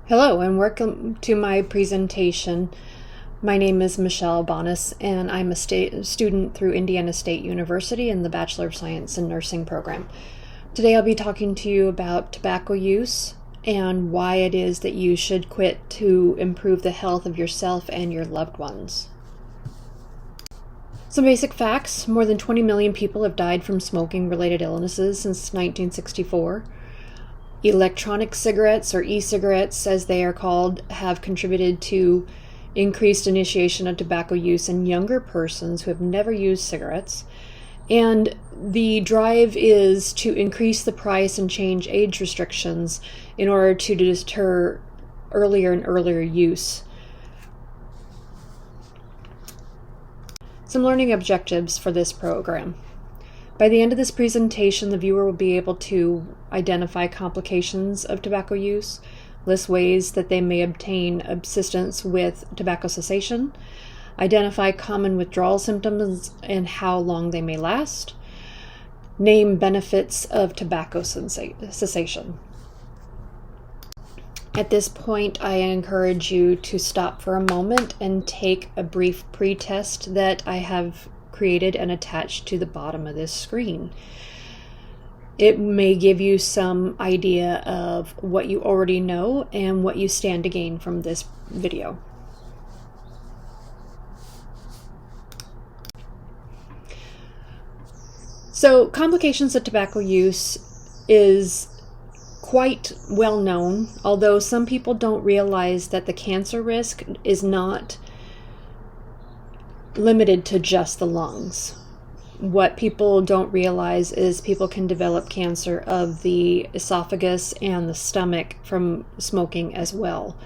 Hello and welcome to my presentation. My name is Michelle Bonas and I'm a student through Indiana State University in the Bachelor of Science in Nursing program. Today I'll be talking to you about tobacco use and why it is that you should quit to improve the health of yourself and your loved ones. Some basic facts: more than 20 million people have died from smoking-related illnesses since 1964. Electronic cigarettes, or e-cigarettes as they are called, have contributed to increased initiation of tobacco use in younger persons who have never used cigarettes. And the drive is to increase the price and change age restrictions in order to deter earlier and earlier use. Some learning objectives for this program. By the end of this presentation, the viewer will be able to identify complications of tobacco use, list ways that they may obtain assistance with tobacco cessation, identify common withdrawal symptoms and how long they may last, name benefits of tobacco cessation. At this point, I encourage you to stop for a moment and take a brief pretest that I have created and attached to the bottom of this screen. It may give you some idea of what you already know and what you stand to gain from this video. So, complications of tobacco use is quite well known, although some people don't realize that the cancer risk is not limited to just the lungs. What people don't realize is people can develop cancer of the esophagus and the stomach from smoking as well.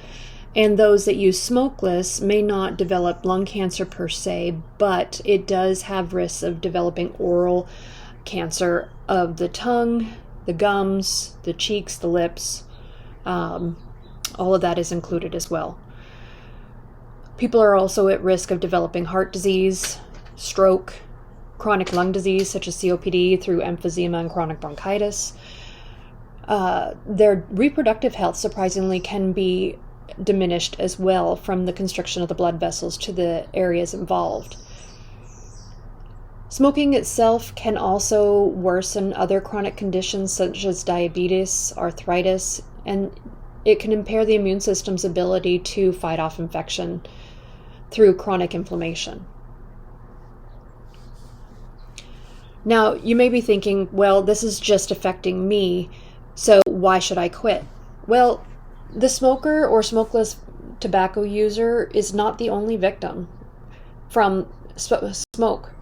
And those that use smokeless may not develop lung cancer per se, but it does have risks of developing oral cancer of the tongue, the gums, the cheeks, the lips. All of that is included as well. People are also at risk of developing heart disease, stroke, chronic lung disease such as COPD through emphysema and chronic bronchitis. Their reproductive health, surprisingly, can be diminished as well from the constriction of the blood vessels to the areas involved. Smoking itself can also worsen other chronic conditions such as diabetes, arthritis, and it can impair the immune system's ability to fight off infection through chronic inflammation. Now, you may be thinking, well, this is just affecting me, so why should I quit? Well, the smoker or smokeless tobacco user is not the only victim from smoke.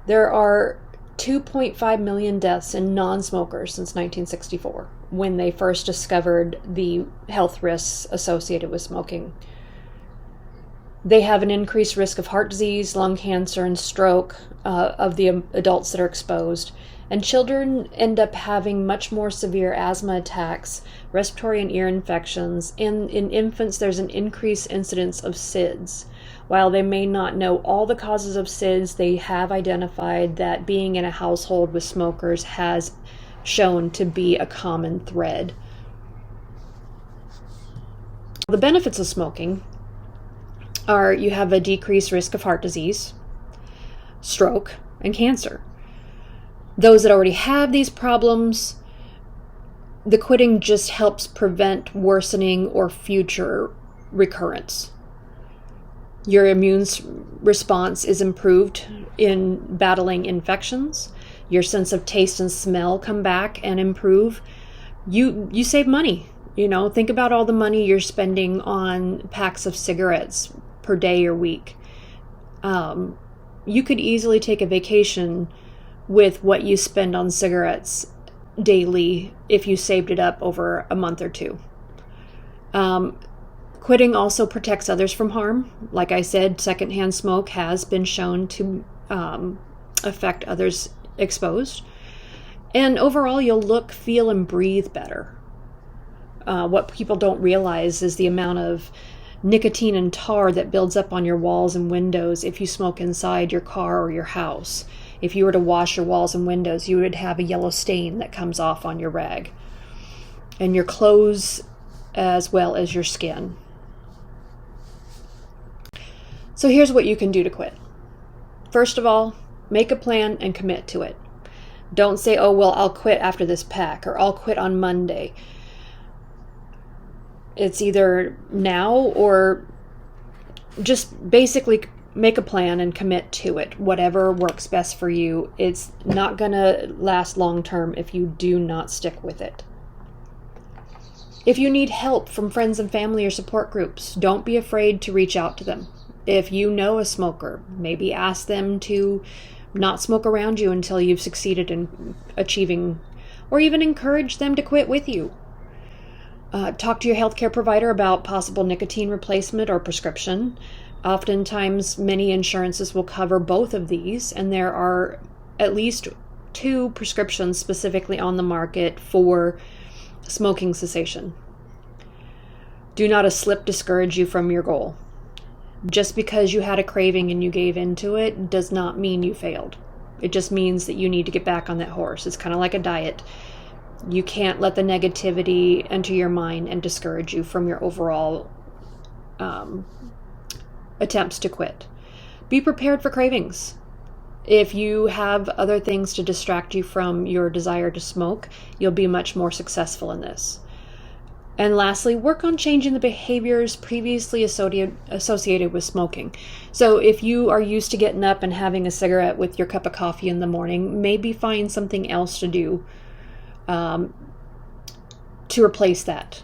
There are 2.5 million deaths in non-smokers since 1964, when they first discovered the health risks associated with smoking. They have an increased risk of heart disease, lung cancer, and stroke of the adults that are exposed. And children end up having much more severe asthma attacks, respiratory and ear infections, and in infants there's an increased incidence of SIDS. While they may not know all the causes of SIDS, they have identified that being in a household with smokers has shown to be a common thread. The benefits of smoking are you have a decreased risk of heart disease, stroke, and cancer. Those that already have these problems, the quitting just helps prevent worsening or future recurrence. Your immune response is improved in battling infections. Your sense of taste and smell come back and improve. You save money. Think about all the money you're spending on packs of cigarettes per day or week. You could easily take a vacation with what you spend on cigarettes daily if you saved it up over a month or two. Quitting also protects others from harm. Like I said, secondhand smoke has been shown to affect others exposed. And overall, you'll look, feel, and breathe better. What people don't realize is the amount of nicotine and tar that builds up on your walls and windows if you smoke inside your car or your house. If you were to wash your walls and windows, you would have a yellow stain that comes off on your rag. And your clothes as well as your skin. So here's what you can do to quit. First of all, make a plan and commit to it. Don't say, oh, well, I'll quit after this pack, or I'll quit on Monday. It's either now or just basically make a plan and commit to it. Whatever works best for you. It's not going to last long term if you do not stick with it. If you need help from friends and family or support groups, don't be afraid to reach out to them. If you know a smoker, maybe ask them to not smoke around you until you've succeeded in achieving, or even encourage them to quit with you. Talk to your healthcare provider about possible nicotine replacement or prescription. Oftentimes, many insurances will cover both of these, and there are at least 2 prescriptions specifically on the market for smoking cessation. Do not a slip discourage you from your goal. Just because you had a craving and you gave into it does not mean you failed. It just means that you need to get back on that horse. It's kind of like a diet. You can't let the negativity enter your mind and discourage you from your overall attempts to quit. Be prepared for cravings. If you have other things to distract you from your desire to smoke, you'll be much more successful in this. And lastly, work on changing the behaviors previously associated with smoking. So if you are used to getting up and having a cigarette with your cup of coffee in the morning, maybe find something else to do to replace that.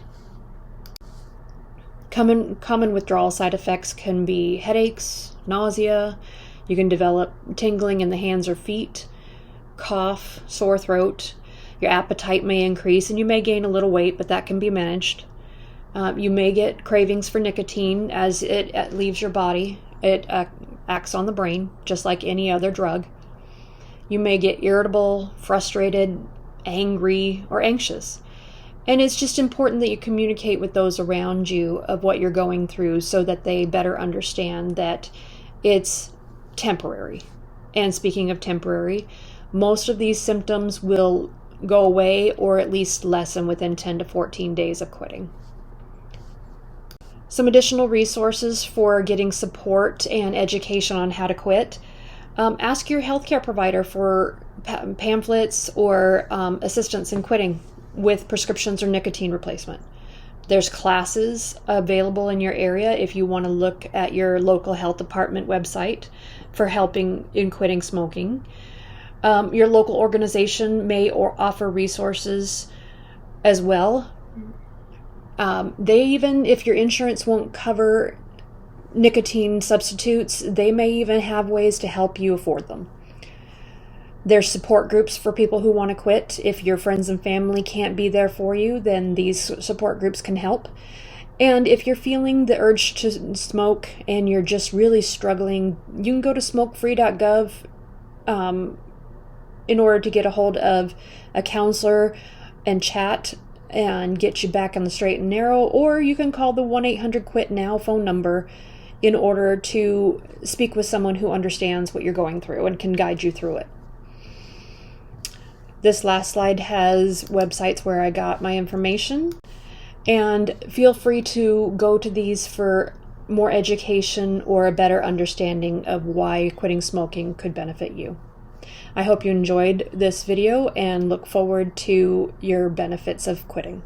Common withdrawal side effects can be headaches, nausea. You can develop tingling in the hands or feet, cough, sore throat. Your appetite may increase, and you may gain a little weight, but that can be managed. You may get cravings for nicotine as it leaves your body. It acts on the brain, just like any other drug. You may get irritable, frustrated, angry, or anxious. And it's just important that you communicate with those around you of what you're going through so that they better understand that it's temporary. And speaking of temporary, most of these symptoms will go away or at least lessen within 10 to 14 days of quitting. Some additional resources for getting support and education on how to quit. Ask your healthcare provider for pamphlets or assistance in quitting with prescriptions or nicotine replacement. There's classes available in your area if you want to look at your local health department website for helping in quitting smoking. Your local organization may offer resources as well. They even, if your insurance won't cover nicotine substitutes, they may even have ways to help you afford them. There's support groups for people who want to quit. If your friends and family can't be there for you, then these support groups can help. And if you're feeling the urge to smoke and you're just really struggling, you can go to smokefree.gov in order to get a hold of a counselor and chat and get you back on the straight and narrow, or you can call the 1-800-QUIT-NOW phone number in order to speak with someone who understands what you're going through and can guide you through it. This last slide has websites where I got my information, and feel free to go to these for more education or a better understanding of why quitting smoking could benefit you. I hope you enjoyed this video and look forward to your benefits of quitting.